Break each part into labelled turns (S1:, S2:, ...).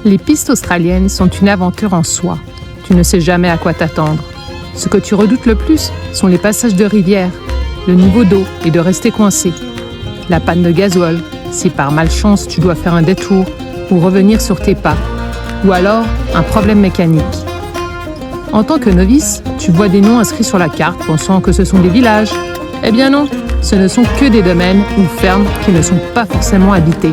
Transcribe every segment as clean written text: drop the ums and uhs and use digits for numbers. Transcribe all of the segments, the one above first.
S1: Les pistes australiennes sont une aventure en soi. Tu ne sais jamais à quoi t'attendre. Ce que tu redoutes le plus sont les passages de rivière, le niveau d'eau et de rester coincé. La panne de gasoil, si par malchance tu dois faire un détour ou revenir sur tes pas. Ou alors un problème mécanique. En tant que novice, tu vois des noms inscrits sur la carte pensant que ce sont des villages. Eh bien non, ce ne sont que des domaines ou fermes qui ne sont pas forcément habités.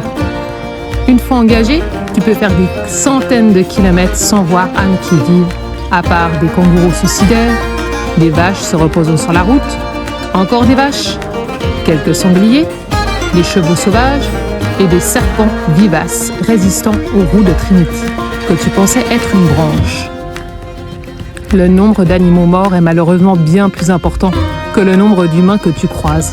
S1: Une fois engagé, tu peux faire des centaines de kilomètres sans voir âme qui vivent, à part des kangourous suicidaires, des vaches se reposant sur la route, encore des vaches, quelques sangliers, des chevaux sauvages et des serpents vivaces résistants aux roues de Trinity, que tu pensais être une branche. Le nombre d'animaux morts est malheureusement bien plus important que le nombre d'humains que tu croises.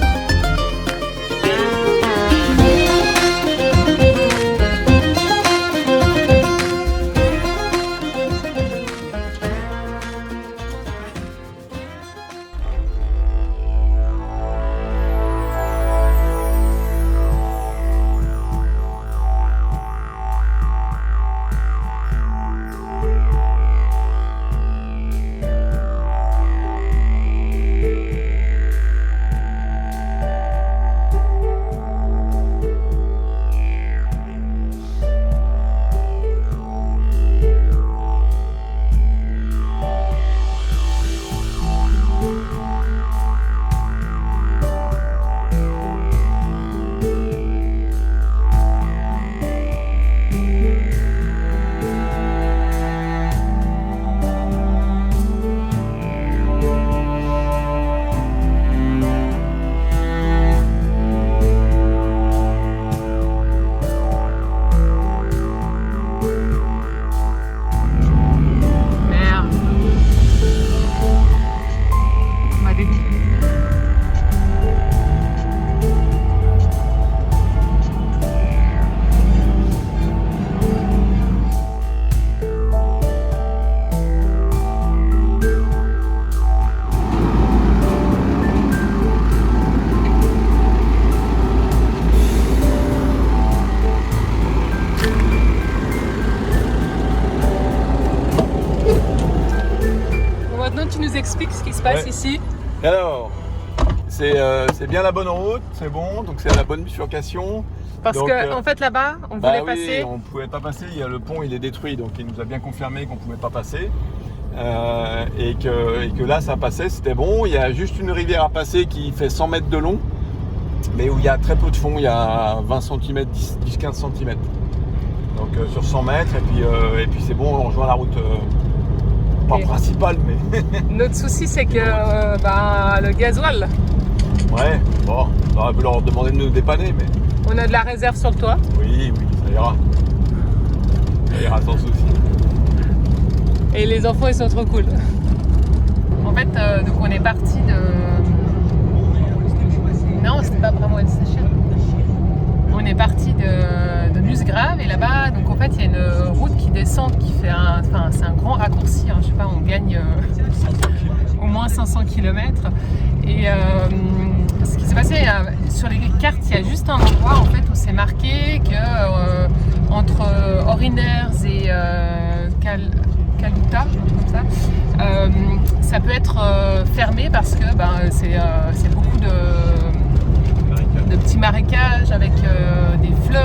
S1: Tu nous expliques ce qui se passe ici.
S2: Alors, c'est bien la bonne route, c'est bon, donc c'est la bonne bifurcation.
S1: Parce qu'en fait là-bas, on voulait passer.
S2: On ne pouvait pas passer, le pont il est détruit, donc il nous a bien confirmé qu'on ne pouvait pas passer. Et que là ça passait, c'était bon. Il y a juste une rivière à passer qui fait 100 mètres de long, mais où il y a très peu de fond, il y a 20 cm, 10-15 cm. Donc sur 100 mètres, et puis c'est bon, on rejoint la route. Pas principal, mais.
S1: Notre souci, c'est que le gasoil.
S2: Ouais, bon, on aurait pu leur demander de nous dépanner, mais.
S1: On a de la réserve sur le toit.
S2: Oui, ça ira. Ça ira sans souci.
S1: Et les enfants, ils sont trop cool. En fait, donc on est parti de. Non, c'était pas vraiment une station. On est parti de Musgrave et là-bas, donc en fait, il y a une route qui descend qui fait c'est un grand raccourci, hein, je sais pas, on gagne au moins 500 km. Et ce qui s'est passé, sur les cartes, il y a juste un endroit en fait où c'est marqué que entre Oriners et Kaluta, comme ça, ça peut être fermé parce que c'est beaucoup de petits marécages avec des fleuves,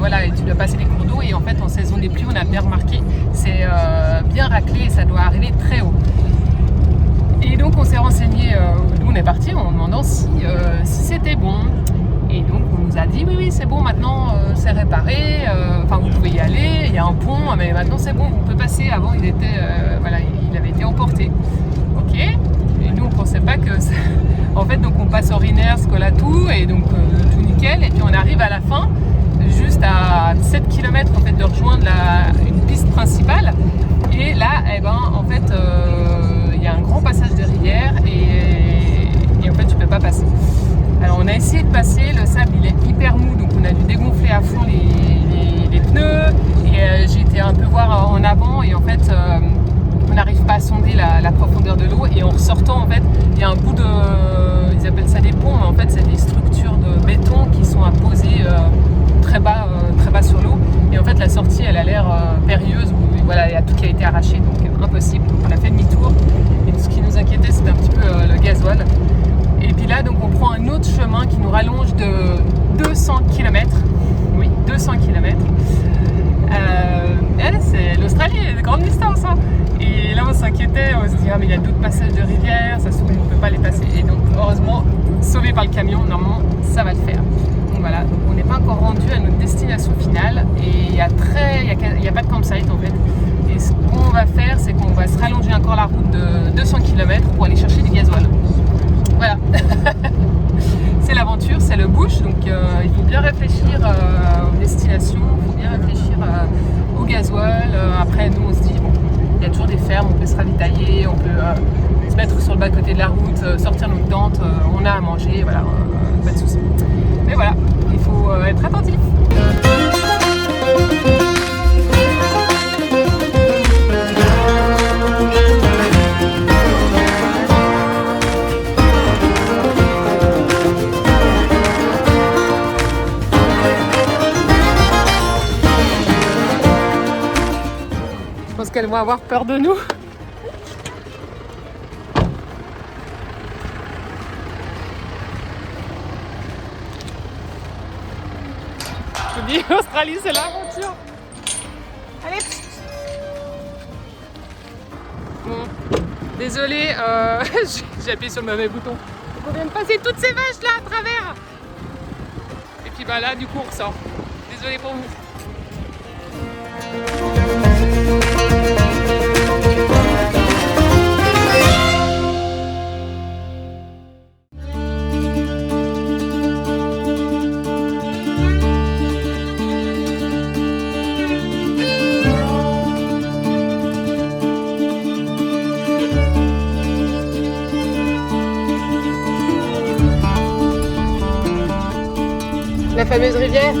S1: voilà, et tu dois passer des cours d'eau et en fait en saison des pluies on a bien remarqué, c'est bien raclé et ça doit arriver très haut. Et donc on s'est renseigné d'où on est parti en demandant si c'était bon. Et donc on nous a dit oui c'est bon, maintenant c'est réparé, vous pouvez y aller, il y a un pont, mais maintenant c'est bon, on peut passer. Avant il avait été emporté. Ok. Et nous on pensait pas que en fait donc on passe Oriners, Colatou et donc tout nickel, et puis on arrive à la fin juste à 7 km en fait de rejoindre une piste principale, et là en fait il y a un grand passage de rivière et en fait tu peux pas passer. Alors on a essayé de passer, le sable il est hyper mou, donc on a dû dégonfler à fond les pneus, et j'ai été un peu voir en avant, et en fait on n'arrive pas à sonder la profondeur de l'eau, et en ressortant en fait il y a un bout de, ils appellent ça des ponts, mais en fait c'est des structures de béton qui sont apposées très bas sur l'eau, et en fait la sortie elle a l'air a tout qui a été arraché, donc impossible. Donc on a fait demi-tour. Et ce qui nous inquiétait, c'était un petit peu le gasoil. Et puis là, donc on prend un autre chemin qui nous rallonge de 200 km. Oui, 200 km. C'est l'Australie, il y a de grandes distances. Hein. Et là, on s'inquiétait, on se dit, ah, mais il y a d'autres passages de rivière, ça se trouve, on ne peut pas les passer. Et donc, heureusement, sauvé par le camion, normalement, ça va le faire. Donc voilà, donc, on n'est pas encore rendu à notre destination finale. Et il n'y a pas de campsite en fait. Et ce qu'on va faire, c'est qu'on va se rallonger encore la route de 200 km pour aller chercher du gasoil. Voilà. C'est l'aventure, c'est le bush, donc il faut bien réfléchir aux destinations, il faut bien réfléchir au gasoil. Après, nous, on se dit, bon, il y a toujours des fermes, on peut se ravitailler, on peut se mettre sur le bas-côté de la route, sortir notre tente, on a à manger, voilà, pas de soucis. Mais voilà, il faut être attentif. Je pense qu'elles vont avoir peur de nous. Je vous dis, Australie, c'est l'aventure. Allez. Bon, désolé, j'ai appuyé sur le mauvais bouton. Donc on vient de passer toutes ces vaches là à travers. Et puis bah là, du coup, on ressort. Désolé pour vous. La fameuse rivière.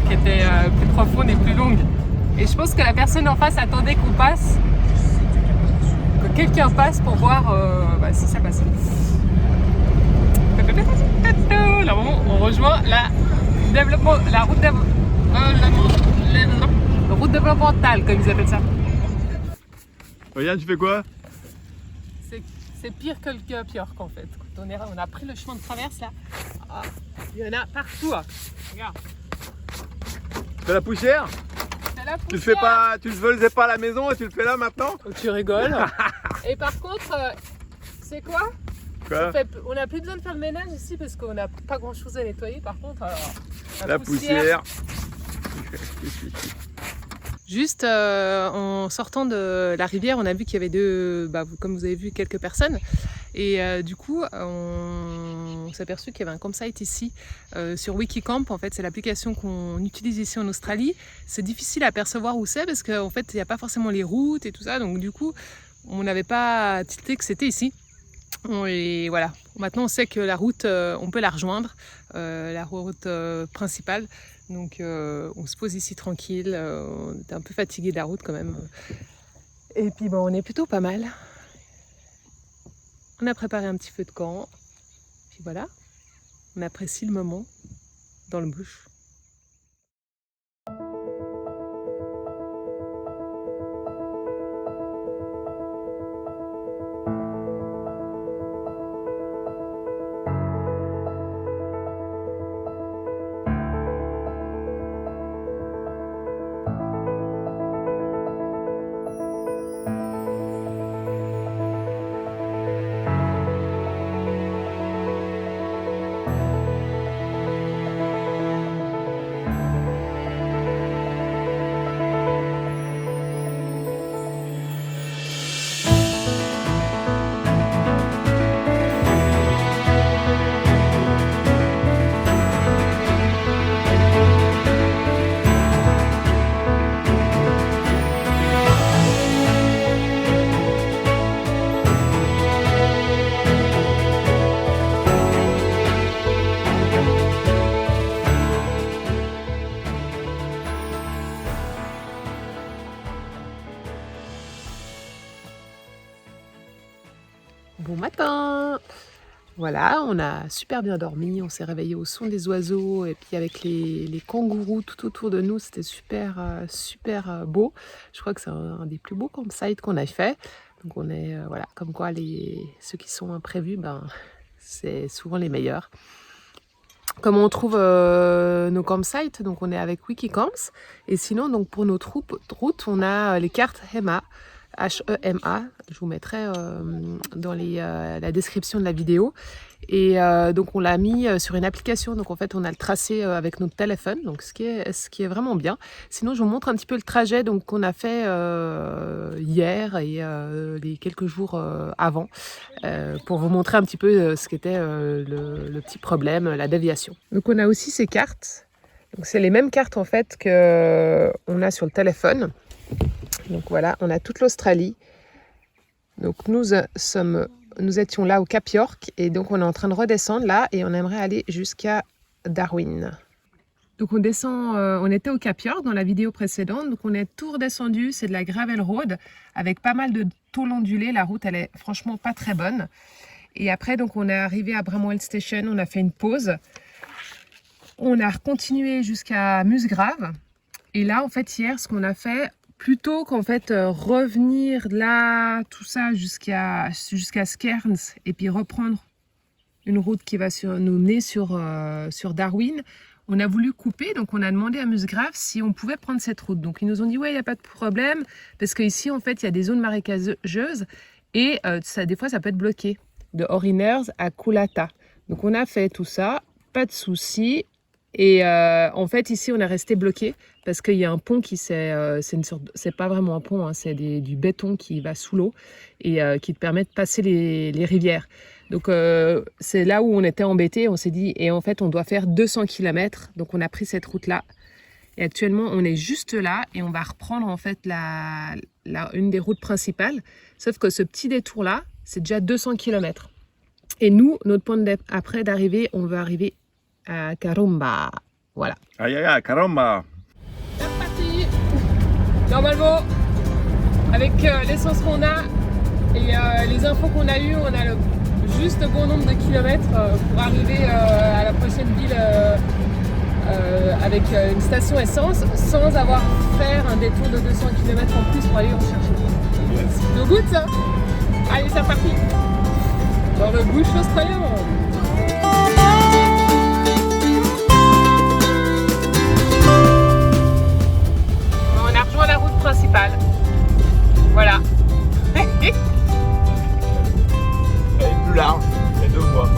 S1: Qui était plus profonde et plus longue. Et je pense que la personne en face attendait qu'on passe, que quelqu'un passe pour voir si ça passait. Là, on rejoint la route développementale, comme ils appellent ça.
S2: Regarde, tu fais quoi?
S1: C'est pire que le York en fait. On a pris le chemin de traverse là. Ah, il y en a partout. Hein. Regarde.
S2: C'est la poussière?
S1: La poussière.
S2: Tu le faisais pas à la maison et tu le fais là maintenant?
S1: Oh, tu rigoles. Et par contre, c'est quoi? On n'a plus besoin de faire le ménage ici parce qu'on n'a pas grand chose à nettoyer. Par contre, la poussière. Juste en sortant de la rivière, on a vu qu'il y avait comme vous avez vu, quelques personnes. Et du coup, on s'est aperçu qu'il y avait un campsite ici sur Wikicamp. En fait, c'est l'application qu'on utilise ici en Australie. C'est difficile à percevoir où c'est parce qu'en fait, il n'y a pas forcément les routes et tout ça. Donc du coup, on n'avait pas tilté que c'était ici. Et voilà, maintenant on sait que la route, on peut la rejoindre, la route principale. Donc on se pose ici tranquille, on était un peu fatigué de la route quand même. Et puis bon, on est plutôt pas mal. On a préparé un petit feu de camp. Puis voilà, on apprécie le moment dans le bush. Bon matin! Voilà, on a super bien dormi, on s'est réveillé au son des oiseaux et puis avec les kangourous tout autour de nous, c'était super beau. Je crois que c'est un des plus beaux campsites qu'on a fait. Donc on est, voilà, comme quoi ceux qui sont imprévus, ben, c'est souvent les meilleurs. Comment on trouve nos campsites? Donc on est avec Wikicamps et sinon donc pour notre route, on a les cartes HEMA. H-E-M-A, je vous mettrai dans la description de la vidéo. Et donc on l'a mis sur une application, donc en fait on a le tracé avec notre téléphone, donc ce qui est vraiment bien. Sinon je vous montre un petit peu le trajet donc, qu'on a fait hier et les quelques jours avant, pour vous montrer un petit peu ce qu'était le petit problème, la déviation. Donc on a aussi ces cartes, donc c'est les mêmes cartes en fait qu'on a sur le téléphone. Donc voilà, on a toute l'Australie. Donc nous étions là au Cap York et donc on est en train de redescendre là et on aimerait aller jusqu'à Darwin. Donc on descend, on était au Cap York dans la vidéo précédente, donc on est tout redescendu, c'est de la gravel road avec pas mal de tôles ondulées. La route elle est franchement pas très bonne. Et après donc on est arrivé à Bramwell Station, on a fait une pause. On a continué jusqu'à Musgrave. Et là en fait hier ce qu'on a fait, plutôt qu'en fait revenir là, tout ça jusqu'à Scairns et puis reprendre une route qui va nous mener sur Darwin, on a voulu couper, donc on a demandé à Musgrave si on pouvait prendre cette route. Donc ils nous ont dit ouais, il n'y a pas de problème, parce qu'ici en fait il y a des zones marécageuses et des fois ça peut être bloqué, de Oriners à Coolata. Donc on a fait tout ça, pas de souci. Et en fait ici on est resté bloqué parce qu'il y a un pont qui c'est pas vraiment un pont, hein, c'est du béton qui va sous l'eau et qui te permet de passer les rivières. Donc c'est là où on était embêtés, on s'est dit et en fait on doit faire 200 km, donc on a pris cette route là et actuellement on est juste là et on va reprendre en fait une des routes principales, sauf que ce petit détour là c'est déjà 200 km et nous notre point après d'arrivée, on veut arriver à Karumba, voilà.
S2: Aïe aïe aïe, Karumba.
S1: C'est parti. Normalement, avec l'essence qu'on a et les infos qu'on a eues, on a le juste bon nombre de kilomètres pour arriver à la prochaine ville avec une station essence, sans avoir fait un détour de 200 km en plus pour aller en chercher. C'est plutôt good ça. Allez, c'est reparti. Dans le bush australien. La route principale. Voilà.
S2: Elle est plus large, il y a 2 voies.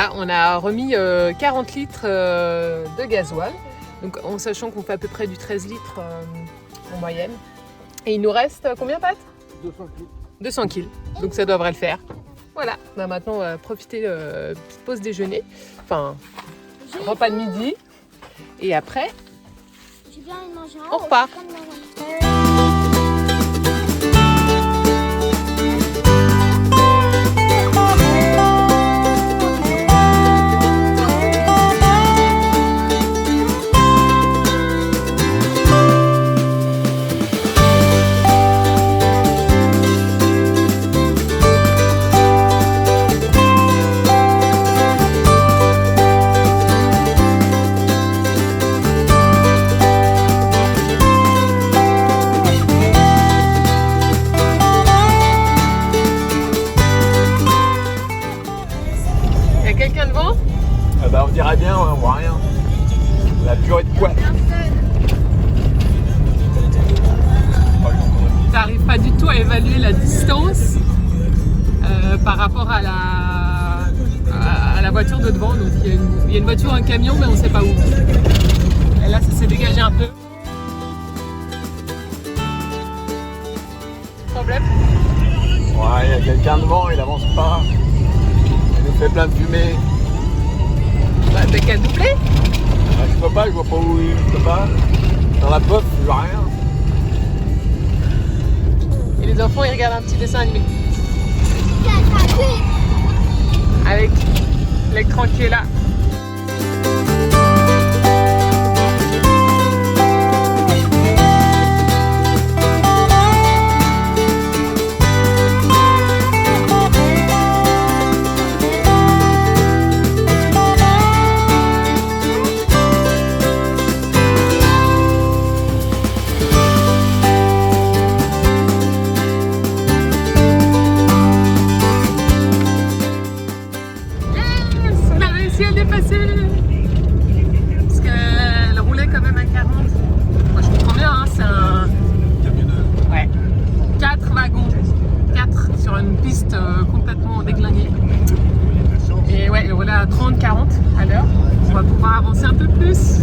S1: voilà, on a remis 40 litres de gasoil, donc en sachant qu'on fait à peu près du 13 litres en moyenne. Et il nous reste combien, Pat ? 200 kilos, donc ça devrait le faire. Voilà, bah maintenant on va profiter de petite pause déjeuner, enfin repas de midi, et après on repart. Quelqu'un devant ?
S2: On dirait bien, on voit rien. La purée de poids.
S1: Tu n'arrives pas du tout à évaluer la distance par rapport à la voiture de devant. Donc il y a une voiture, un camion, mais on ne sait pas où. Et là, ça s'est dégagé un peu. Problème ?
S2: Ouais, il y a quelqu'un devant, il avance pas. Il nous fait plein de fumée.
S1: Bah, t'as qu'à doubler.
S2: Bah, je peux pas, je vois pas où il peut pas. Dans la pof, je vois rien.
S1: Et les enfants, ils regardent un petit dessin animé. Avec l'écran qui est là. Parce qu'elle roulait quand même à 40. Moi je comprends bien, hein, c'est un camionneur. Ouais. 4 wagons. 4 sur une piste complètement déglinguée. Et ouais, elle roulait à 30-40 à l'heure. On va pouvoir avancer un peu plus.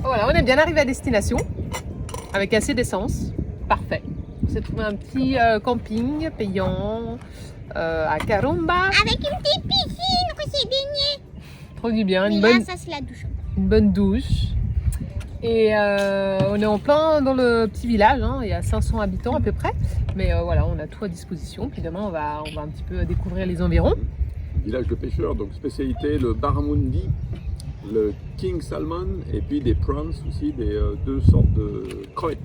S1: Voilà, on est bien arrivé à destination avec assez d'essence. Parfait. On s'est trouvé un petit camping payant à Carumba.
S3: Avec une petite piscine, on s'est baigné.
S1: Trop du bien,
S3: Mais là, ça c'est la douche.
S1: une bonne douche. Et on est en plein dans le petit village, hein. Il y a 500 habitants à peu près. Mais voilà, on a tout à disposition. Puis demain, on va un petit peu découvrir les environs.
S2: Village de pêcheurs, donc spécialité le barramundi, le king salmon et puis des prawns aussi, des deux sortes de crevettes.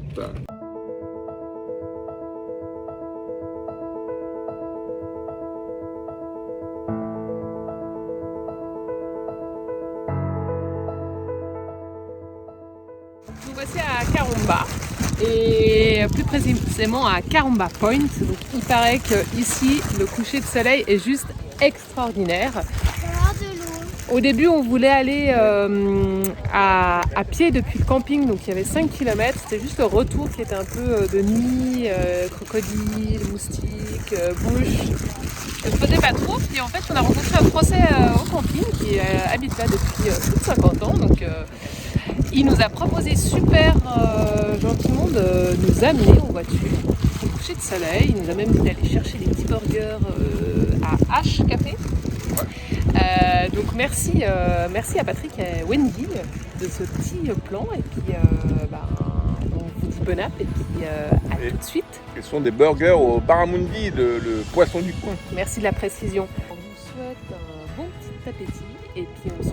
S1: Nous voici à Carumba et plus précisément à Carumba Point. Donc, il paraît que ici le coucher de soleil est juste extraordinaire. Au début, on voulait aller à pied depuis le camping, donc il y avait 5 km. C'était juste le retour qui était un peu de nuit, crocodiles, moustiques, bouches. Je ne faisais pas trop. Puis en fait, on a rencontré un Français au camping qui habite là depuis plus de 50 ans. Donc, il nous a proposé super gentiment de nous amener en voiture au coucher de soleil. Il nous a même dit d'aller chercher des petits burgers à H Café. Donc merci à Patrick et à Wendy de ce petit plan. Et puis on vous dit bon app et puis à tout de suite.
S2: Ce sont des burgers au barramundi, le poisson du coin.
S1: Merci de la précision. On vous souhaite un bon petit appétit et puis on